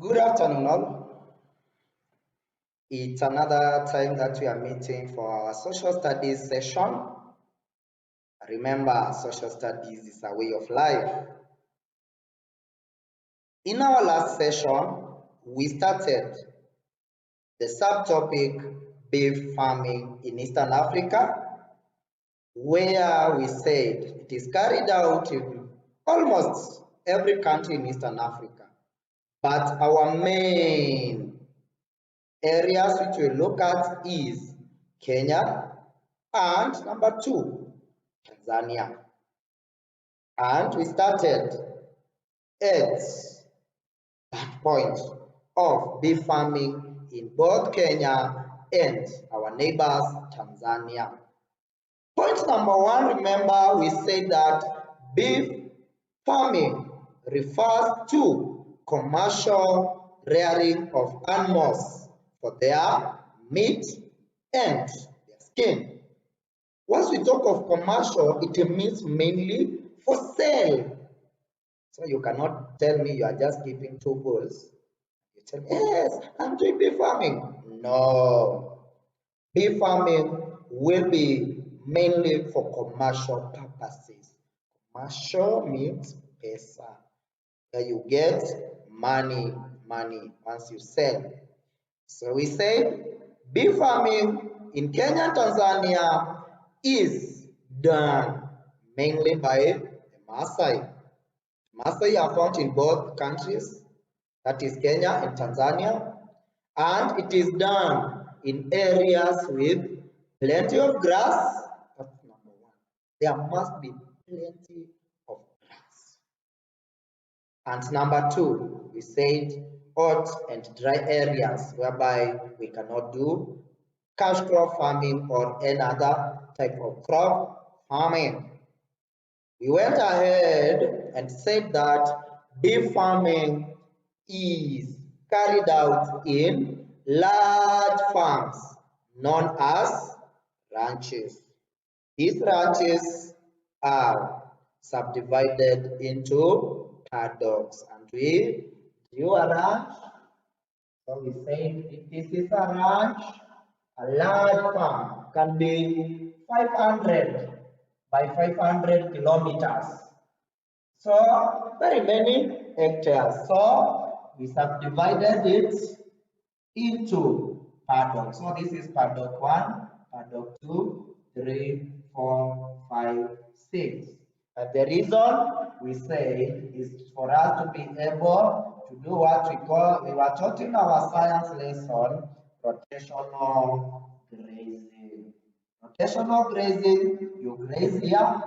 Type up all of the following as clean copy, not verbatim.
Good afternoon, all. It's another time that we are meeting for our social studies session. Remember, social studies is a way of life. In our last session, we started the subtopic beef farming in Eastern Africa, where we said it is carried out in almost every country in Eastern Africa. But our main areas which we look at is Kenya and number 2, Tanzania. And we started at that point of beef farming in both Kenya and our neighbors Tanzania. Point number 1, remember we said that beef farming refers to commercial rearing of animals for their meat and their skin. Once we talk of commercial, it means mainly for sale. So you cannot tell me you are just keeping 2 bulls. You tell me, yes, I'm doing beef farming. No. Beef farming will be mainly for commercial purposes. Commercial means pesa. That you get money once you sell. So we say beef farming in Kenya and Tanzania is done mainly by the Maasai. Maasai are found in both countries, that is Kenya and Tanzania, and it is done in areas with plenty of grass. That's number 1. There must be plenty of grass. And number 2, we said hot and dry areas whereby we cannot do cash crop farming or any other type of crop farming. We went ahead and said that beef farming is carried out in large farms known as ranches. These ranches are subdivided into paddocks, and we do a ranch. So we say if this is a ranch, a large farm can be 500 by 500 kilometers. So very many hectares. So we subdivided it into paddock. So this is paddock 1, paddock 2, 3, 4, 5, 6. And the reason we say is for us to be able to do what we were taught in our science lesson, rotational grazing. Rotational grazing, you graze here.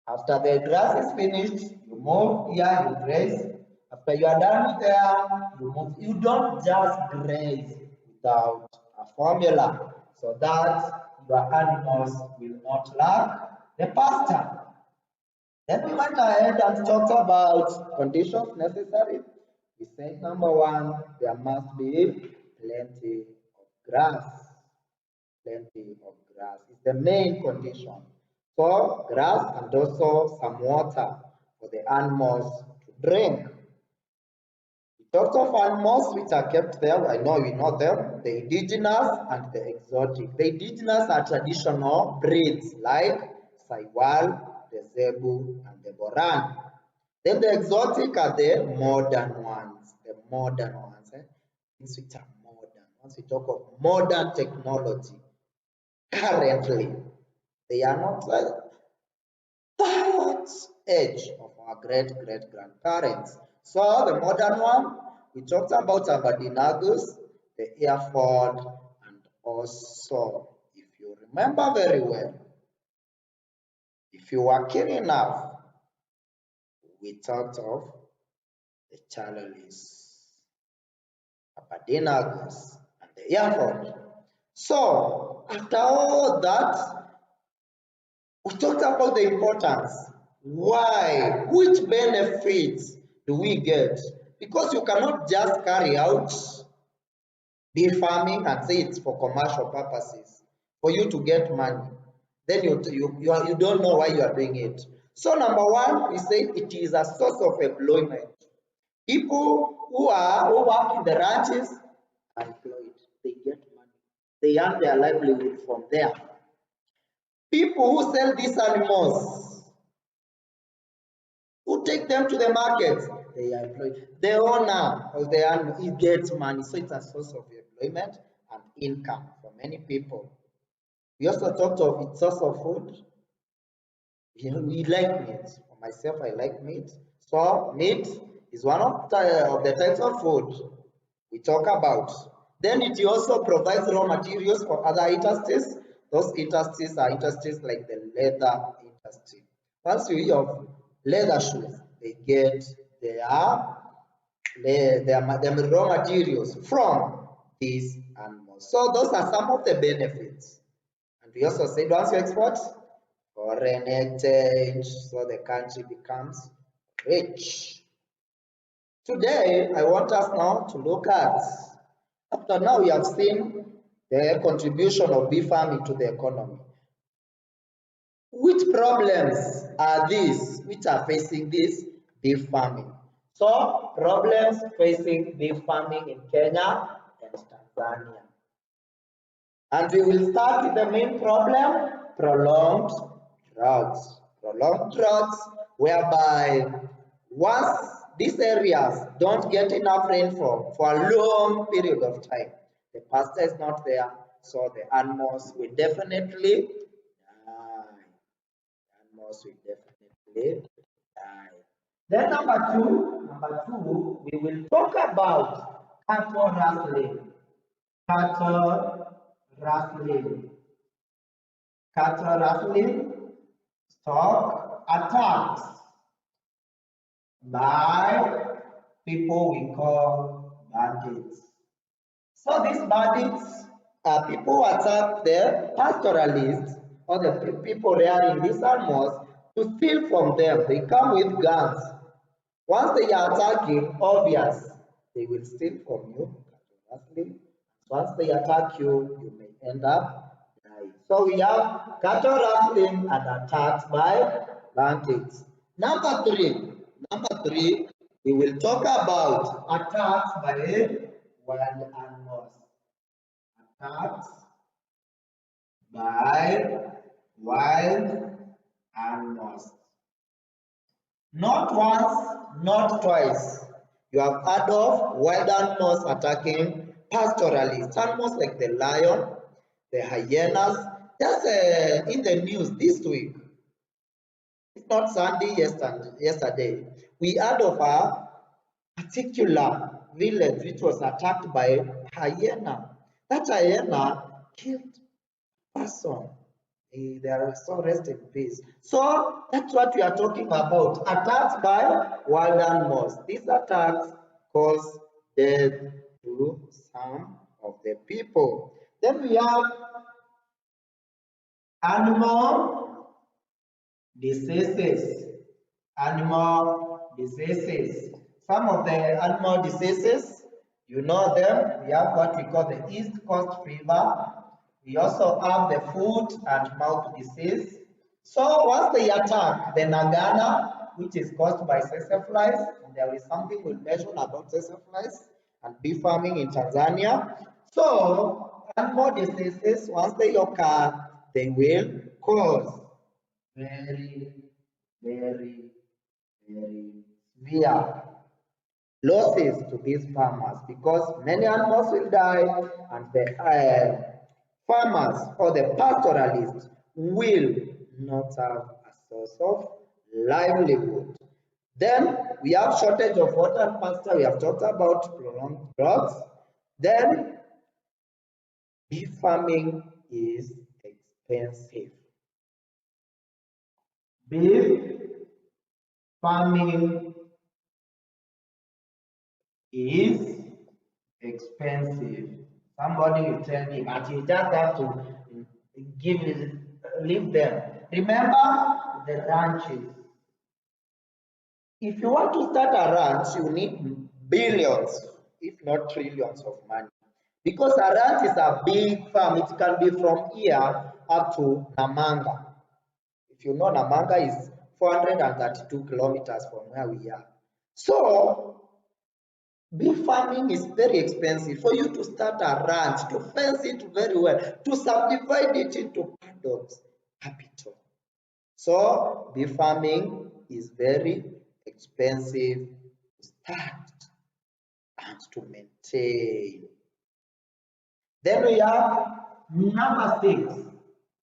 After the grass is finished, you move here, you graze. After you are done there, you move. You don't just graze without a formula so that your animals will not lack the pasture. Then we went ahead and talked about conditions necessary. We said number 1, there must be plenty of grass. Plenty of grass is the main condition. So grass and also some water for the animals to drink. We talked of animals which are kept there. I know you know them, the indigenous and the exotic. The indigenous are traditional breeds like Saiwal, the Zebu, and the Boran. Then the exotic are the modern ones. The modern ones, things which are modern. Once we talk of modern technology, currently they are not that age of our great grandparents. So the modern one, we talked about Aberdeenagus, the Hereford, and also, if you remember very well, if you were keen enough, we talked of the Charleys, Aberdeenagus, and the Hereford. So after all that, we talked about the importance. Why? Which benefits do we get? Because you cannot just carry out beef farming and say it's for commercial purposes, for you to get money. Then you don't know why you are doing it. So number 1, we say it is a source of employment. People who work in the ranches are employed. They get money. They earn their livelihood from there. People who sell these animals, who take them to the market, they are employed. The owner of the animal, he gets money. So it's a source of employment and income for many people. We also talked of its source of food. We like meat. For myself, I like meat. So meat is one of the types of food we talk about. Then it also provides raw materials for other industries. Those industries are industries like the leather industry. Once you have leather shoes, they get their raw materials from these animals. So those are some of the benefits. And we also said once you export, foreign exchange, so the country becomes rich. Today, I want us now to look at, after now we have seen the contribution of bee farming to the economy. Which problems are these which are facing this bee farming? So, problems facing bee farming in Kenya and Tanzania. And we will start with the main problem, prolonged droughts. Prolonged droughts whereby once these areas don't get enough rainfall for a long period of time, the pasture is not there, so the animals will definitely die. Animals will definitely die. Then number two, we will talk about cattle rustling. Cattle rustling. Cattle rustling, stock attacks by people we call bandits. So these bandits are people who attack the pastoralists or the people rearing these animals to steal from them. They come with guns. Once they are attacking, obvious, they will steal from you. Once they attack you, you may end up dying. So we have cattle rustling and attacks by bandits. Number three, we will talk about attacks by wild animals. Attacks by wild animals. Not once, not twice. You have heard of wild animals attacking pastoralists, animals like the lion, the hyenas. Just in the news this week, it's not Sunday, yesterday, we heard of a particular village which was attacked by hyena. That hyena killed a person. They are so rest in peace. So that's what we are talking about. Attacks by wild animals. These attacks cause death to some of the people. Then we have animal diseases. Animal diseases. Some of the animal diseases, you know them. We have what we call the East Coast fever. We also have the foot and mouth disease. So once they attack the Nagana, which is caused by tsetse flies, and there is something we'll mention about tsetse flies and bee farming in Tanzania. So animal diseases, once they occur, they will cause very, very, very severe losses to these farmers because many animals will die and the farmers or the pastoralists will not have a source of livelihood. Then we have shortage of water and pasture. We have talked about prolonged droughts. Then bee farming is expensive. Bee farming is expensive. Somebody will tell me, but you just have to leave them. Remember the ranches. If you want to start a ranch, you need billions, if not trillions of money. Because a ranch is a big farm. It can be from here up to Namanga. If you know, Namanga is 432 kilometers from where we are. So Beef farming is very expensive. For you to start a ranch, to fence it very well, to subdivide it into paddocks, capital. So beef farming is very expensive to start and to maintain. Then we have number 6,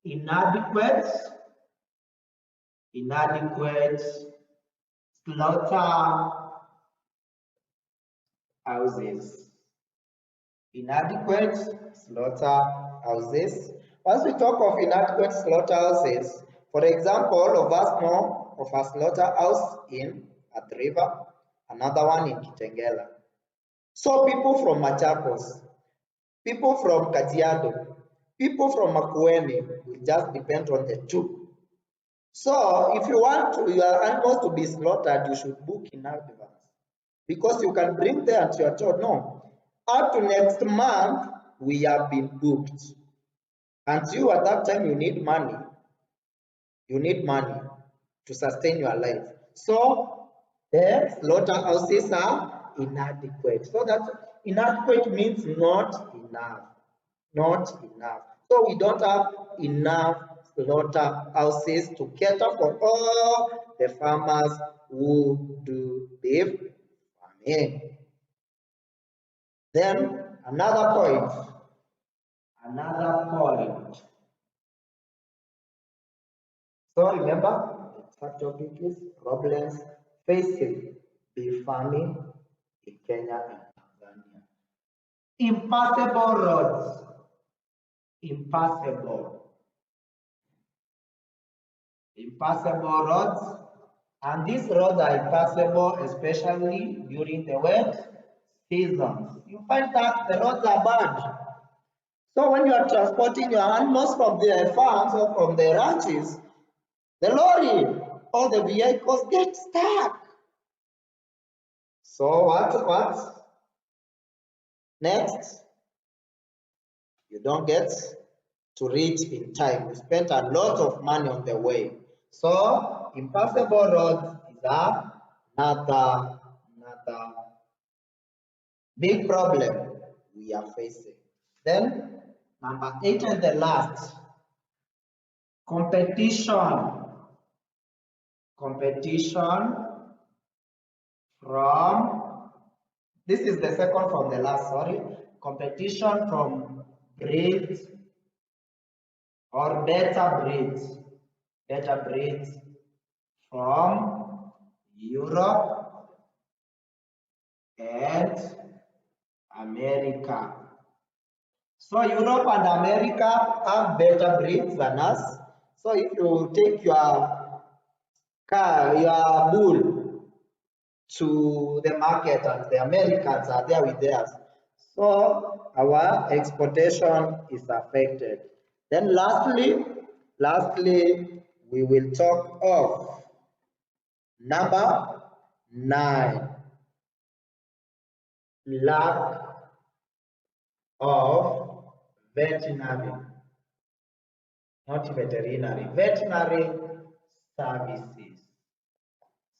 inadequate slaughter houses. Inadequate slaughterhouses. Once we talk of inadequate slaughterhouses, for example, of us know of a slaughterhouse in Athi River, another one in Kitengela. So people from Machakos, people from Kajiado, people from Makueni will just depend on the two. So if you want your animals to be slaughtered, you should book in advance, because you can bring them and you are told, no, up to next month we have been booked, and you at that time you need money to sustain your life. So the slaughterhouses are inadequate. So that inadequate means not enough. So we don't have enough slaughterhouses to cater for all the farmers who do beef farming. Then another point. So remember, the third topic is problems facing beef farming in Kenya and Tanzania. Impassable roads. Impassable roads. And these roads are impassable especially during the wet seasons. You find that the roads are bad. So when you are transporting your animals from the farms or from the ranches, the lorry or the vehicles get stuck. So what? Next, you don't get to reach in time. You spent a lot of money on the way. So impassable roads is another big problem we are facing. Then number 8 and the last, competition from, this is the second from the last, sorry, competition from breeds or better breeds from Europe and America. So Europe and America have better breeds than us. So if you take your bull to the market and the Americans are there with theirs, so our exportation is affected. Then lastly, we will talk of number 9, lack of veterinary, not veterinary, veterinary services.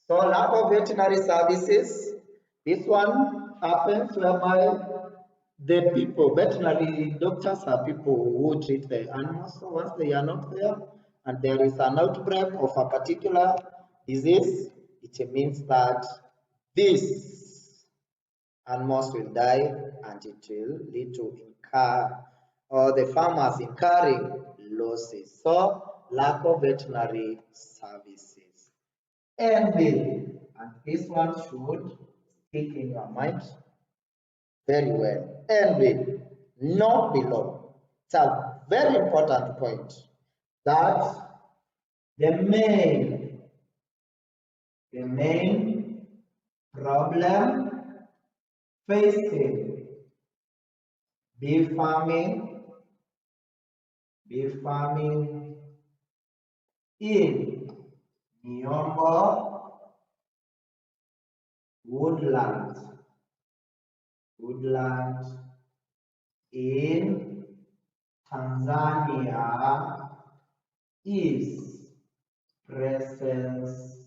So lack of veterinary services, this one happens whereby the people, veterinary doctors are people who treat the animals. So once they are not there and there is an outbreak of a particular disease, it means that these animals will die and it will lead to the farmers incurring losses. So lack of veterinary services. Envy, and this one should stick in your mind very well. Envy, not below. It's a very important point that the main problem facing beef farming in Miombo woodland in Tanzania is presence